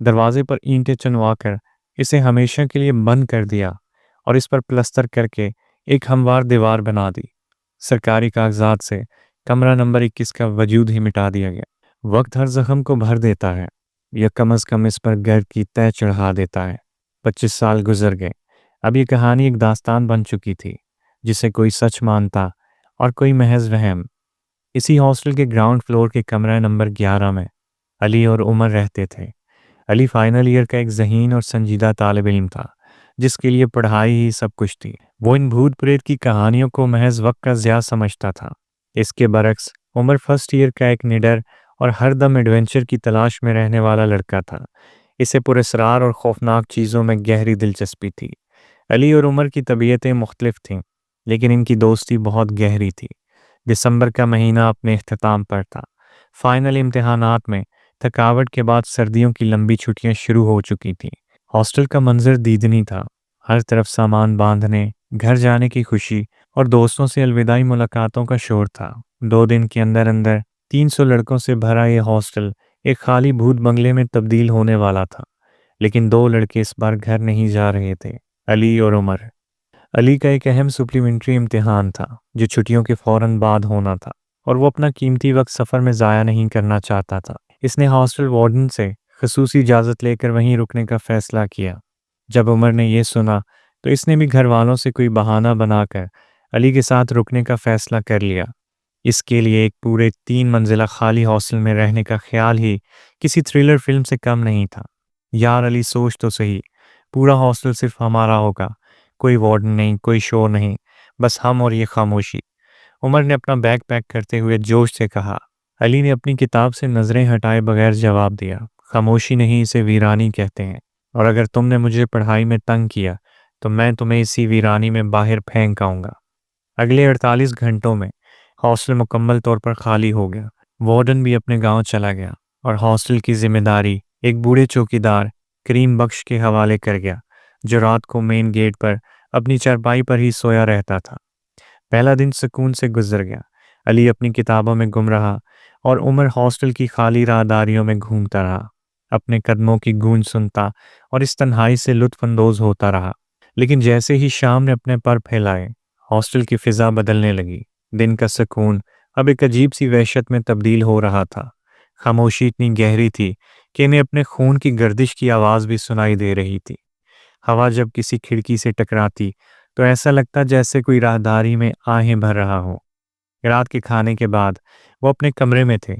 دروازے پر اینٹیں چنوا کر اسے ہمیشہ کے لیے بند کر دیا اور اس پر پلستر کر کے ایک ہموار دیوار بنا دی۔ سرکاری کاغذات سے کمرہ نمبر 21 کا وجود ہی مٹا دیا گیا۔ وقت ہر زخم کو بھر دیتا ہے یا کم از کم اس پر گرد کی تہ چڑھا دیتا ہے۔ 25 سال گزر گئے۔ اب یہ کہانی ایک داستان بن چکی تھی جسے کوئی سچ مانتا اور کوئی محض وہم۔ اسی ہاسٹل کے گراؤنڈ فلور کے کمرہ نمبر 11 میں علی اور عمر رہتے تھے۔ علی فائنل ایئر کا ایک ذہین اور سنجیدہ طالب علم تھا جس کے لیے پڑھائی ہی سب کچھ تھی۔ وہ ان بھوت پریت کی کہانیوں کو محض وقت کا ضیاع سمجھتا تھا۔ اس کے برعکس عمر فرسٹ ایئر کا ایک نڈر اور ہر دم ایڈونچر کی تلاش میں رہنے والا لڑکا تھا۔ اسے پراسرار اور خوفناک چیزوں میں گہری دلچسپی تھی۔ علی اور عمر کی طبیعتیں مختلف تھیں لیکن ان کی دوستی بہت گہری تھی۔ دسمبر کا مہینہ اپنے اختتام پر تھا۔ فائنل امتحانات میں تھکاوٹ کے بعد سردیوں کی لمبی چھٹیاں شروع ہو چکی تھیں۔ ہاسٹل کا منظر دیدنی تھا۔ ہر طرف سامان باندھنے، گھر جانے کی خوشی اور دوستوں سے الوداعی ملاقاتوں کا شور تھا۔ 2 دن کے اندر اندر 300 لڑکوں سے بھرا یہ ہاسٹل ایک خالی بھوت بنگلے میں تبدیل ہونے والا تھا۔ لیکن 2 لڑکے اس بار گھر نہیں جا رہے تھے، علی اور عمر۔ علی کا ایک اہم سپلیمنٹری امتحان تھا جو چھٹیوں کے فوراً بعد ہونا تھا اور وہ اپنا قیمتی وقت سفر میں ضائع نہیں کرنا چاہتا تھا۔ اس نے ہاسٹل وارڈن سے خصوصی اجازت لے کر وہیں رکنے کا فیصلہ کیا۔ جب عمر نے یہ سنا تو اس نے بھی گھر والوں سے کوئی بہانہ بنا کر علی کے ساتھ رکنے کا فیصلہ کر لیا۔ اس کے لیے ایک پورے 3 منزلہ خالی ہاسٹل میں رہنے کا خیال ہی کسی تھرلر فلم سے کم نہیں تھا۔ یار علی سوچ تو صحیح، پورا ہاسٹل صرف ہمارا ہوگا، کوئی وارڈن نہیں، کوئی شور نہیں، بس ہم اور یہ خاموشی۔ عمر نے اپنا بیگ پیک کرتے ہوئے جوش سے کہا۔ علی نے اپنی کتاب سے نظریں ہٹائے بغیر جواب دیا۔ خاموشی نہیں، اسے ویرانی کہتے ہیں، اور اگر تم نے مجھے پڑھائی میں تنگ کیا تو میں تمہیں اسی ویرانی میں باہر پھینک آؤں گا۔ اگلے 48 گھنٹوں میں ہاسٹل مکمل طور پر خالی ہو گیا۔ وارڈن بھی اپنے گاؤں چلا گیا اور ہاسٹل کی ذمہ داری ایک بوڑھے چوکیدار کریم بخش کے حوالے کر گیا جو رات کو مین گیٹ پر اپنی چارپائی پر ہی سویا رہتا تھا۔ پہلا دن سکون سے گزر گیا۔ علی اپنی کتابوں میں گم رہا اور عمر ہاسٹل کی خالی راہداریوں میں گھومتا رہا، اپنے قدموں کی گونج سنتا اور اس تنہائی سے لطف اندوز ہوتا رہا۔ لیکن جیسے ہی شام نے اپنے پر پھیلائے، ہاسٹل کی فضا بدلنے لگی۔ دن کا سکون اب ایک عجیب سی وحشت میں تبدیل ہو رہا تھا۔ خاموشی اتنی گہری تھی کہ انہیں اپنے خون کی گردش کی آواز بھی سنائی دے رہی تھی۔ ہوا جب کسی کھڑکی سے ٹکراتی تو ایسا لگتا جیسے کوئی راہداری میں آہیں بھر رہا ہو۔ رات کے کھانے کے بعد وہ اپنے کمرے میں تھے۔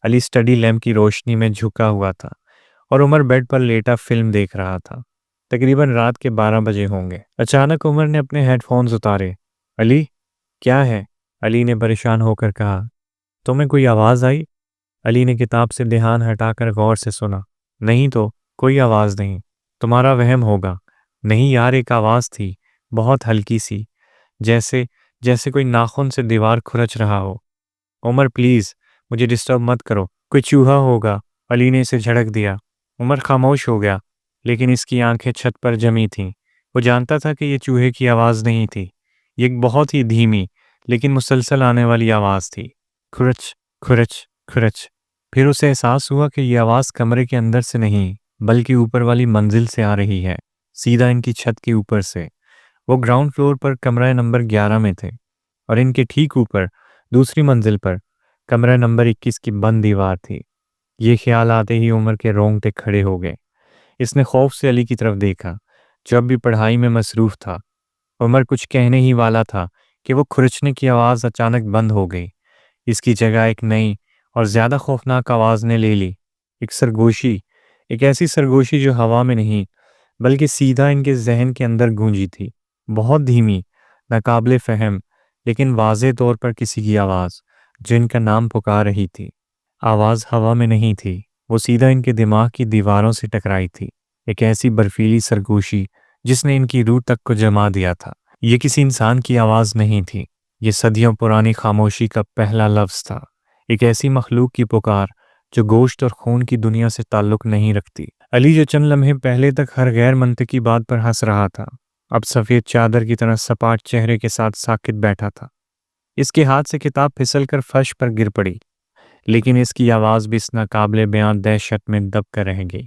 علی اسٹڈی لیمپ کی روشنی میں جھکا ہوا تھا اور عمر بیڈ پر لیٹا فلم دیکھ رہا تھا۔ تقریباً رات کے 12 بجے ہوں گے۔ اچانک عمر نے اپنے ہیڈ فونز اتارے۔ علی، کیا ہے؟ علی نے پریشان ہو کر کہا۔ تمہیں کوئی آواز آئی؟ علی نے کتاب سے دھیان ہٹا کر غور سے سنا۔ نہیں تو، کوئی آواز نہیں، تمہارا وہم ہوگا۔ نہیں یار، ایک آواز تھی، بہت ہلکی سی، جیسے کوئی ناخن سے دیوار کھرچ رہا ہو۔ عمر پلیز، مجھے ڈسٹرب مت کرو، کوئی چوہا ہوگا، علی نے اسے جھڑک دیا۔ عمر خاموش ہو گیا، لیکن اس کی آنکھیں چھت پر جمی تھیں۔ وہ جانتا تھا کہ یہ چوہے کی آواز نہیں تھی، یہ ایک بہت ہی دھیمی لیکن مسلسل آنے والی آواز تھی۔ کھرچ کھرچ کھرچ۔ پھر اسے احساس ہوا کہ یہ آواز کمرے کے اندر سے نہیں بلکہ اوپر والی منزل سے آ رہی ہے، سیدھا ان کی چھت کے اوپر سے۔ وہ گراؤنڈ فلور پر کمرہ نمبر 11 میں تھے اور ان کے ٹھیک اوپر دوسری منزل پر کمرہ نمبر 21 کی بند دیوار تھی۔ یہ خیال آتے ہی عمر کے رونگٹے کھڑے ہو گئے۔ اس نے خوف سے علی کی طرف دیکھا جو اب بھی پڑھائی میں مصروف تھا۔ عمر کچھ کہنے ہی والا تھا کہ وہ کھرچنے کی آواز اچانک بند ہو گئی۔ اس کی جگہ ایک نئی اور زیادہ خوفناک آواز نے لے لی، ایک سرگوشی، ایک ایسی سرگوشی جو ہوا میں نہیں بلکہ سیدھا ان کے ذہن کے اندر گونجی تھی۔ بہت دھیمی، ناقابل فہم، لیکن واضح طور پر کسی کی آواز جو ان کا نام پکار رہی تھی۔ آواز ہوا میں نہیں تھی، وہ سیدھا ان کے دماغ کی دیواروں سے ٹکرائی تھی، ایک ایسی برفیلی سرگوشی جس نے ان کی روح تک کو جما دیا تھا۔ یہ کسی انسان کی آواز نہیں تھی، یہ صدیوں پرانی خاموشی کا پہلا لفظ تھا، ایک ایسی مخلوق کی پکار جو گوشت اور خون کی دنیا سے تعلق نہیں رکھتی۔ علی جو چند لمحے پہلے تک ہر غیر منطقی بات پر ہنس رہا تھا، اب سفید چادر کی طرح سپاٹ چہرے کے ساتھ ساکت بیٹھا تھا۔ اس کے ہاتھ سے کتاب پھسل کر فرش پر گر پڑی، لیکن اس کی آواز بھی اس ناقابل بیان دہشت میں دب کر رہ گئی۔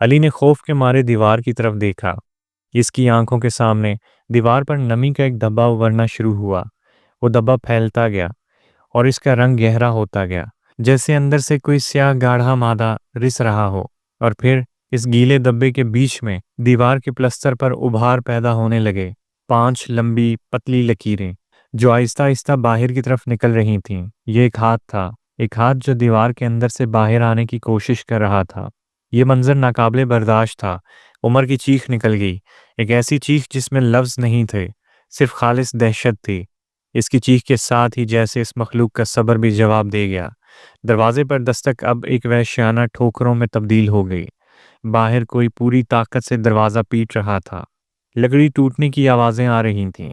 علی نے خوف کے مارے دیوار کی طرف دیکھا۔ اس کی آنکھوں کے سامنے دیوار پر نمی کا ایک دھبا ابھرنا شروع ہوا۔ وہ دھبا پھیلتا گیا اور اس کا رنگ گہرا ہوتا گیا، جیسے اندر سے کوئی سیاہ گاڑھا مادہ رس رہا ہو۔ اور پھر اس گیلے دھبے کے بیچ میں دیوار کے پلستر پر ابھار پیدا ہونے لگے، 5 لمبی پتلی لکیریں جو آہستہ آہستہ باہر کی طرف نکل رہی تھیں۔ یہ ایک ہاتھ تھا، ایک ہاتھ جو دیوار کے اندر سے باہر آنے کی کوشش کر رہا تھا۔ یہ منظر ناقابل برداشت تھا۔ عمر کی چیخ نکل گئی، ایک ایسی چیخ جس میں لفظ نہیں تھے، صرف خالص دہشت تھی۔ اس کی چیخ کے ساتھ ہی جیسے اس مخلوق کا صبر بھی جواب دے گیا۔ دروازے پر دستک اب ایک وحشیانہ ٹھوکروں میں تبدیل ہو گئی۔ باہر کوئی پوری طاقت سے دروازہ پیٹ رہا تھا۔ لکڑی ٹوٹنے کی آوازیں آ رہی تھیں۔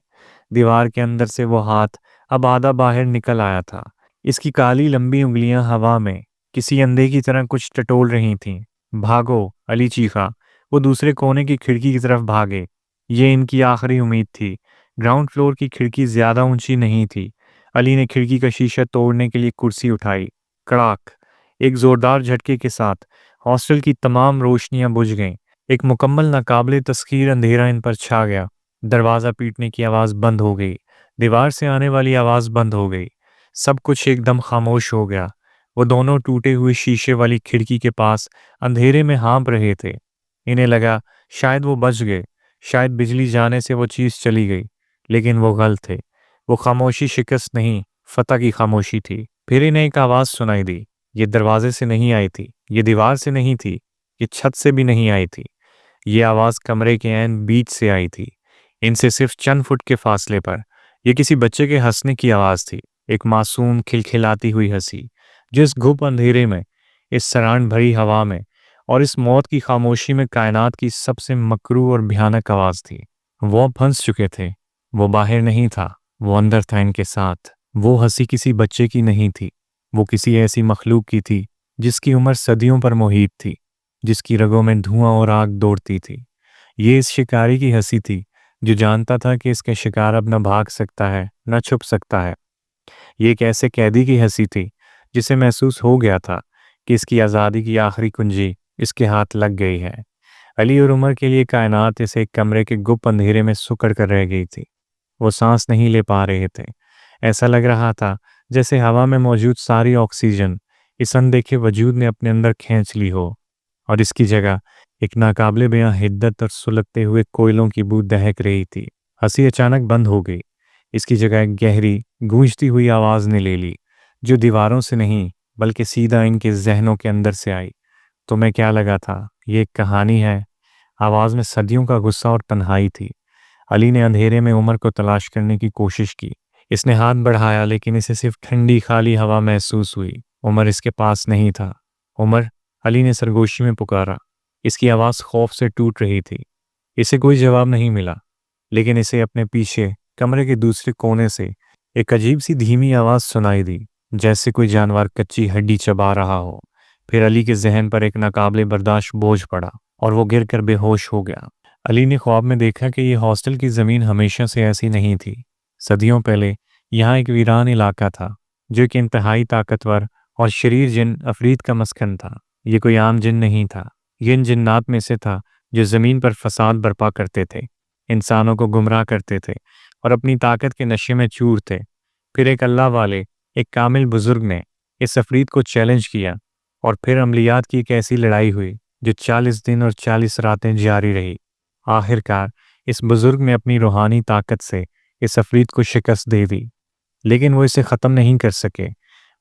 دیوار کے اندر سے وہ ہاتھ اب آدھا باہر نکل آیا تھا۔ اس کی کالی لمبی انگلیاں ہوا میں کسی اندھے کی طرح کچھ ٹٹول رہی تھیں۔ بھاگو، علی چیخا۔ وہ دوسرے کونے کی کھڑکی کی طرف بھاگے۔ یہ ان کی آخری امید تھی۔ گراؤنڈ فلور کی کھڑکی زیادہ اونچی نہیں تھی۔ علی نے کھڑکی کا شیشہ توڑنے کے لیے کرسی اٹھائی۔ کڑاک! ایک زوردار جھٹکے کے ساتھ ہاسٹل کی تمام روشنیاں بجھ گئیں۔ ایک مکمل ناقابل تسخیر اندھیرا ان پر چھا گیا۔ دروازہ پیٹنے کی آواز بند ہو گئی۔ دیوار سے آنے والی آواز بند ہو گئی۔ سب کچھ ایک دم خاموش ہو گیا۔ وہ دونوں ٹوٹے ہوئے شیشے والی کھڑکی کے پاس اندھیرے میں ہانپ رہے تھے۔ انہیں لگا شاید وہ بچ گئے، شاید بجلی جانے سے وہ چیز چلی گئی، لیکن وہ غلط تھے۔ وہ خاموشی شکست نہیں، فتح کی خاموشی تھی۔ پھر انہیں ایک آواز سنائی دی۔ یہ دروازے سے نہیں آئی تھی، یہ دیوار سے نہیں تھی، یہ چھت سے بھی نہیں آئی تھی۔ یہ آواز کمرے کے عین بیچ سے آئی تھی، ان سے صرف چند فٹ کے فاصلے پر۔ یہ کسی بچے کے ہنسنے کی آواز تھی، ایک معصوم کھلکھلاتی ہوئی ہنسی، جو اس گھپ اندھیرے میں، اس سران بھری ہوا میں اور اس موت کی خاموشی میں کائنات کی سب سے مکروہ اور بھیانک آواز تھی۔ وہ اب پھنس چکے تھے۔ وہ باہر نہیں تھا، وہ اندر تھا ان کے ساتھ۔ وہ ہنسی کسی بچے کی نہیں تھی، وہ کسی ایسی مخلوق کی تھی جس کی عمر صدیوں پر محیط تھی، جس کی رگوں میں دھواں اور آگ دوڑتی تھی۔ یہ اس شکاری کی ہنسی تھی جو جانتا تھا کہ اس کے شکار اب نہ بھاگ سکتا ہے، نہ چھپ سکتا ہے۔ یہ ایک ایسے قیدی کی ہنسی تھی جسے محسوس ہو گیا تھا کہ اس کی آزادی کی آخری کنجی اس کے ہاتھ لگ گئی ہے۔ علی اور عمر کے لیے کائنات اسے ایک کمرے کے گپ اندھیرے میں سکڑ کر رہ گئی تھی۔ وہ سانس نہیں لے پا رہے تھے۔ ایسا لگ رہا تھا جیسے ہوا میں موجود ساری آکسیجن اس اندیکھے وجود نے اپنے اندر کھینچ لی ہو، اور اس کی جگہ ایک ناقابل بیاں حدت اور سلگتے ہوئے کوئلوں کی بو دہک رہی تھی۔ ہنسی اچانک بند ہو گئی۔ اس کی جگہ ایک گہری گونجتی ہوئی آواز نے لے لی، جو دیواروں سے نہیں بلکہ سیدھا ان کے ذہنوں کے اندر سے آئی۔ تمہیں کیا لگا تھا یہ ایک کہانی ہے؟ آواز میں صدیوں کا غصہ اور تنہائی تھی۔ علی نے اندھیرے میں عمر کو تلاش کرنے کی کوشش کی۔ اس نے ہاتھ بڑھایا لیکن اسے صرف ٹھنڈی خالی ہوا محسوس ہوئی۔ عمر اس کے پاس نہیں تھا۔ عمر! علی نے سرگوشی میں پکارا۔ اس کی آواز خوف سے ٹوٹ رہی تھی۔ اسے کوئی جواب نہیں ملا، لیکن اسے اپنے پیچھے کمرے کے دوسرے کونے سے ایک عجیب سی دھیمی آواز سنائی دی، جیسے کوئی جانور کچی ہڈی چبا رہا ہو۔ پھر علی کے ذہن پر ایک ناقابل برداشت بوجھ پڑا اور وہ گر کر بے ہوش ہو گیا۔ علی نے خواب میں دیکھا کہ یہ ہاسٹل کی زمین ہمیشہ سے ایسی نہیں تھی۔ صدیوں پہلے یہاں ایک ویران علاقہ تھا جو ایک انتہائی طاقتور اور شریر جن افرید کا مسکن تھا۔ یہ کوئی عام جن نہیں تھا، یہ ان جنات میں سے تھا جو زمین پر فساد برپا کرتے تھے، انسانوں کو گمراہ کرتے تھے اور اپنی طاقت کے نشے میں چور تھے۔ پھر ایک اللہ والے، ایک کامل بزرگ نے اس افرید کو چیلنج کیا، اور پھر عملیات کی ایک ایسی لڑائی ہوئی جو 40 دن اور 40 راتیں جاری رہی۔ آخر کار اس بزرگ نے اپنی روحانی طاقت سے اس افرید کو شکست دے دی، لیکن وہ اسے ختم نہیں کر سکے۔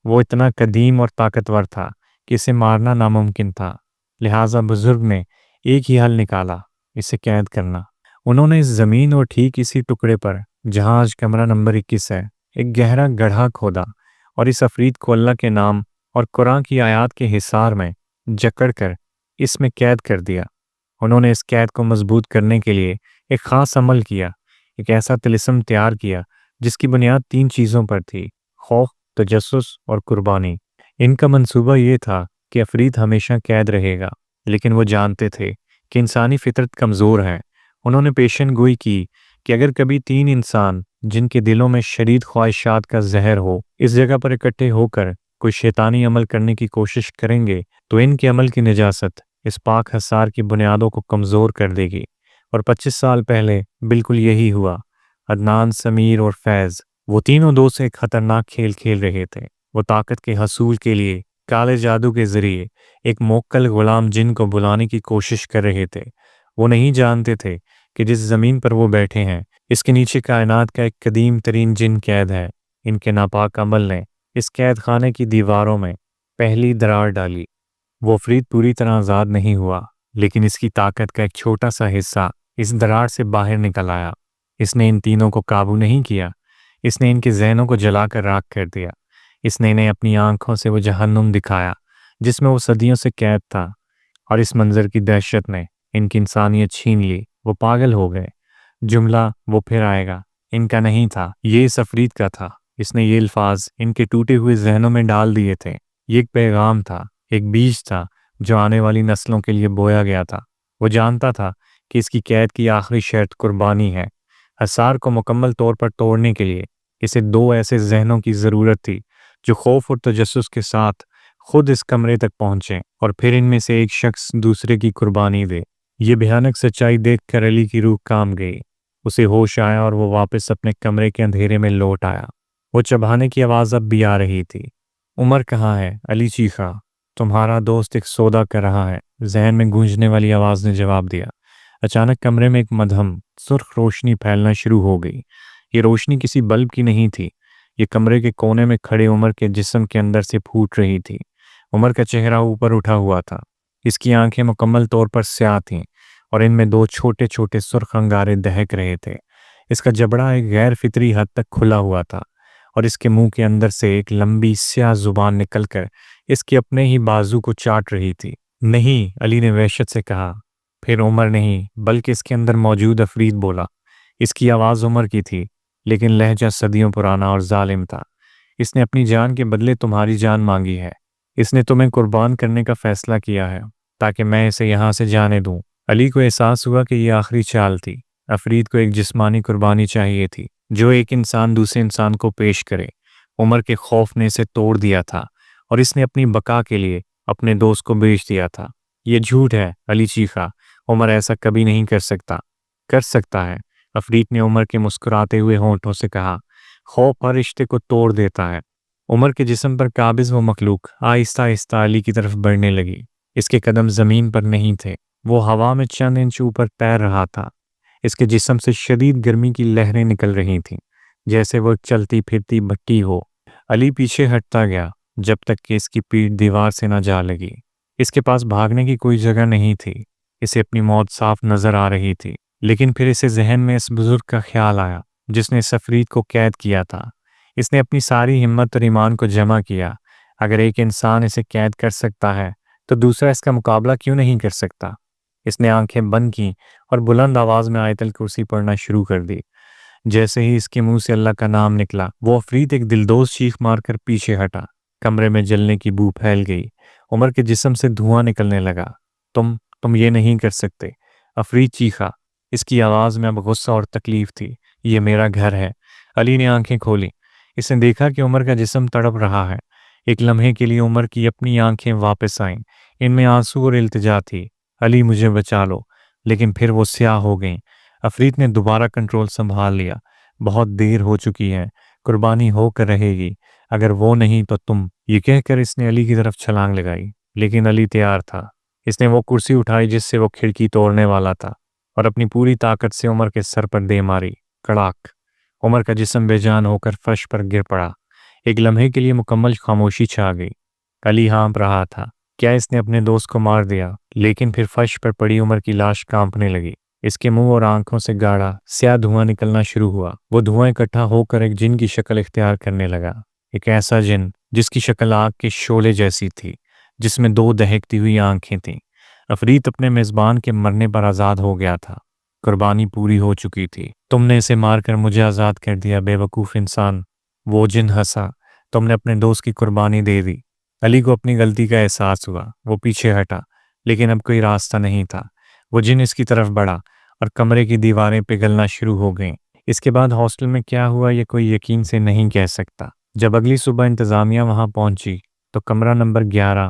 وہ اتنا قدیم اور طاقتور تھا کہ اسے مارنا ناممکن تھا، لہٰذا بزرگ نے ایک ہی حل نکالا، اسے قید کرنا۔ انہوں نے اس زمین اور ٹھیک اسی ٹکڑے پر جہاں آج کمرہ نمبر 21 ہے، ایک گہرا گڑھا کھودا اور اس افرید کو اللہ کے نام اور قرآن کی آیات کے حصار میں جکڑ کر اس میں قید کر دیا۔ انہوں نے اس قید کو مضبوط کرنے کے لیے ایک خاص عمل کیا، ایک ایسا طلسم تیار کیا جس کی بنیاد 3 چیزوں پر تھی: خوف، تجسس اور قربانی۔ ان کا منصوبہ یہ تھا کہ افرید ہمیشہ قید رہے گا، لیکن وہ جانتے تھے کہ انسانی فطرت کمزور ہے۔ انہوں نے پیشن گوئی کی کہ اگر کبھی 3 انسان جن کے دلوں میں شدید خواہشات کا زہر ہو اس جگہ پر اکٹھے ہو کر کوئی شیطانی عمل کرنے کی کوشش کریں گے تو ان کے عمل کی نجاست اس پاک حصار کی بنیادوں کو کمزور کر دے گی۔ اور 25 سال پہلے بالکل یہی ہوا۔ عدنان، سمیر اور فیض، وہ تینوں دوست ایک خطرناک کھیل کھیل رہے تھے۔ وہ طاقت کے حصول کے لیے کالے جادو کے ذریعے ایک موکل غلام جن کو بلانے کی کوشش کر رہے تھے۔ وہ نہیں جانتے تھے کہ جس زمین پر وہ بیٹھے ہیں اس کے نیچے کائنات کا ایک قدیم ترین جن قید ہے۔ ان کے ناپاک عمل نے اس قید خانے کی دیواروں میں پہلی دراڑ ڈالی۔ وہ عفریت پوری طرح آزاد نہیں ہوا، لیکن اس کی طاقت کا ایک چھوٹا سا حصہ اس دراڑ سے باہر نکل آیا۔ اس نے ان تینوں کو قابو نہیں کیا، اس نے ان کے ذہنوں کو جلا کر راکھ کر دیا۔ اس نے انہیں اپنی آنکھوں سے وہ جہنم دکھایا جس میں وہ صدیوں سے قید تھا، اور اس منظر کی دہشت نے ان کی انسانیت چھین لی۔ وہ پاگل ہو گئے۔ جملہ "وہ پھر آئے گا" ان کا نہیں تھا، یہ اس عفریت کا تھا۔ اس نے یہ الفاظ ان کے ٹوٹے ہوئے ذہنوں میں ڈال دیے تھے۔ یہ ایک پیغام تھا، ایک بیج تھا جو آنے والی نسلوں کے لیے بویا گیا تھا۔ وہ جانتا تھا کہ اس کی قید کی آخری شرط قربانی ہے۔ حصار کو مکمل طور پر توڑنے کے لیے اسے 2 ایسے ذہنوں کی ضرورت تھی جو خوف اور تجسس کے ساتھ خود اس کمرے تک پہنچیں، اور پھر ان میں سے ایک شخص دوسرے کی قربانی دے۔ یہ بھیانک سچائی دیکھ کر علی کی روح کام گئی۔ اسے ہوش آیا اور وہ واپس اپنے کمرے کے اندھیرے میں لوٹ آیا۔ وہ چبھانے کی آواز اب بھی آ رہی تھی۔ "عمر کہاں ہے؟" علی چیخا۔ "تمہارا دوست ایک سودا کر رہا ہے"، ذہن میں گونجنے والی آواز نے جواب دیا۔ اچانک کمرے میں ایک مدھم سرخ روشنی پھیلنا شروع ہو گئی۔ یہ روشنی کسی بلب کی نہیں تھی، یہ کمرے کے کونے میں کھڑے عمر کے جسم کے اندر سے پھوٹ رہی تھی۔ عمر کا چہرہ اوپر اٹھا ہوا تھا، اس کی آنکھیں مکمل طور پر سیاہ تھیں اور ان میں 2 چھوٹے چھوٹے سرخ انگارے دہک رہے تھے۔ اس کا جبڑا ایک غیر فطری حد تک کھلا ہوا تھا، اور اس کے منہ کے اندر سے ایک لمبی سیاہ زبان نکل کر اس کے اپنے ہی بازو کو چاٹ رہی تھی۔ "نہیں!" علی نے وحشت سے کہا۔ پھر عمر نہیں بلکہ اس کے اندر موجود عفریت بولا۔ اس کی آواز عمر کی تھی، لیکن لہجہ صدیوں پرانا اور ظالم تھا۔ "اس نے اپنی جان کے بدلے تمہاری جان مانگی ہے۔ اس نے تمہیں قربان کرنے کا فیصلہ کیا ہے تاکہ میں اسے یہاں سے جانے دوں۔ علی کو احساس ہوا کہ یہ آخری چال تھی۔ عفریت کو ایک جسمانی قربانی چاہیے تھی جو ایک انسان دوسرے انسان کو پیش کرے۔ عمر کے خوف نے اسے توڑ دیا تھا اور اس نے اپنی بقا کے لیے اپنے دوست کو بیچ دیا تھا۔ یہ جھوٹ ہے، علی چیخا۔ عمر ایسا کبھی نہیں کر سکتا۔ کر سکتا ہے، عفریت نے عمر کے مسکراتے ہوئے ہونٹوں سے کہا۔ خوف ہر رشتے کو توڑ دیتا ہے۔ عمر کے جسم پر قابض وہ مخلوق آہستہ آہستہ علی کی طرف بڑھنے لگی۔ اس کے قدم زمین پر نہیں تھے، وہ ہوا میں چند انچ اوپر تیر رہا تھا۔ اس کے جسم سے شدید گرمی کی لہریں نکل رہی تھیں، جیسے وہ چلتی پھرتی بھٹی ہو۔ علی پیچھے ہٹتا گیا جب تک کہ اس کی پیٹھ دیوار سے نہ جا لگی۔ اس کے پاس بھاگنے کی کوئی جگہ نہیں تھی۔ اسے اپنی موت صاف نظر آ رہی تھی، لیکن پھر اسے ذہن میں اس بزرگ کا خیال آیا جس نے اس عفریت کو قید کیا تھا۔ اس نے اپنی ساری ہمت اور ایمان کو جمع کیا۔ اگر ایک انسان اسے قید کر سکتا ہے تو دوسرا اس کا مقابلہ کیوں نہیں کر سکتا؟ اس نے آنکھیں بند کیں اور بلند آواز میں آیت الکرسی پڑھنا شروع کر دی۔ جیسے ہی اس کے منہ سے اللہ کا نام نکلا، وہ عفریت ایک دلدوز چیخ مار کر پیچھے ہٹا۔ کمرے میں جلنے کی بو پھیل گئی۔ عمر کے جسم سے دھواں نکلنے لگا۔ تم یہ نہیں کر سکتے، عفریت چیخا۔ اس کی آواز میں اب غصہ اور تکلیف تھی۔ "یہ میرا گھر ہے"۔ علی نے آنکھیں کھولی۔ اس نے دیکھا کہ عمر کا جسم تڑپ رہا ہے۔ ایک لمحے کے لیے عمر کی اپنی آنکھیں واپس آئیں، ان میں آنسو اور التجا تھی۔ "علی، مجھے بچا لو"، لیکن پھر وہ سیاہ ہو گئیں۔ عفریت نے دوبارہ کنٹرول سنبھال لیا۔ "بہت دیر ہو چکی ہے، قربانی ہو کر رہے گی، اگر وہ نہیں تو تم"۔ یہ کہہ کر اس نے علی کی طرف چھلانگ لگائی، لیکن علی تیار تھا۔ اس نے وہ کرسی اٹھائی جس سے وہ کھڑکی توڑنے والا تھا، اور اپنی پوری طاقت سے عمر کے سر پر دے ماری۔ کڑاک! عمر کا جسم بے جان ہو کر فرش پر گر پڑا۔ ایک لمحے کے لیے مکمل خاموشی چھا گئی۔ علی ہانپ رہا تھا، کیا اس نے اپنے دوست کو مار دیا؟ لیکن پھر فرش پر پڑی عمر کی لاش کانپنے لگی۔ اس کے منہ اور آنکھوں سے گاڑھا سیاہ دھواں نکلنا شروع ہوا۔ وہ دھواں اکٹھا ہو کر ایک جن کی شکل اختیار کرنے لگا، ایک ایسا جن جس کی شکل آگ کے شعلے جیسی تھی، جس میں 2 دہکتی ہوئی آنکھیں تھیں۔ عفریت اپنے میزبان کے مرنے پر آزاد ہو گیا تھا۔ قربانی پوری ہو چکی تھی۔ "تم نے اسے مار کر مجھے آزاد کر دیا، بے وقوف انسان"، وہ جن ہنسا۔ "تم نے اپنے دوست کی قربانی دے دی"۔ علی کو اپنی غلطی کا احساس ہوا۔ وہ پیچھے ہٹا، لیکن اب کوئی راستہ نہیں تھا۔ وہ جن اس کی طرف بڑھا اور کمرے کی دیواریں پگھلنا شروع ہو گئیں۔ اس کے بعد ہاسٹل میں کیا ہوا یہ کوئی یقین سے نہیں کہہ سکتا۔ جب اگلی صبح انتظامیہ وہاں پہنچی تو کمرہ نمبر 11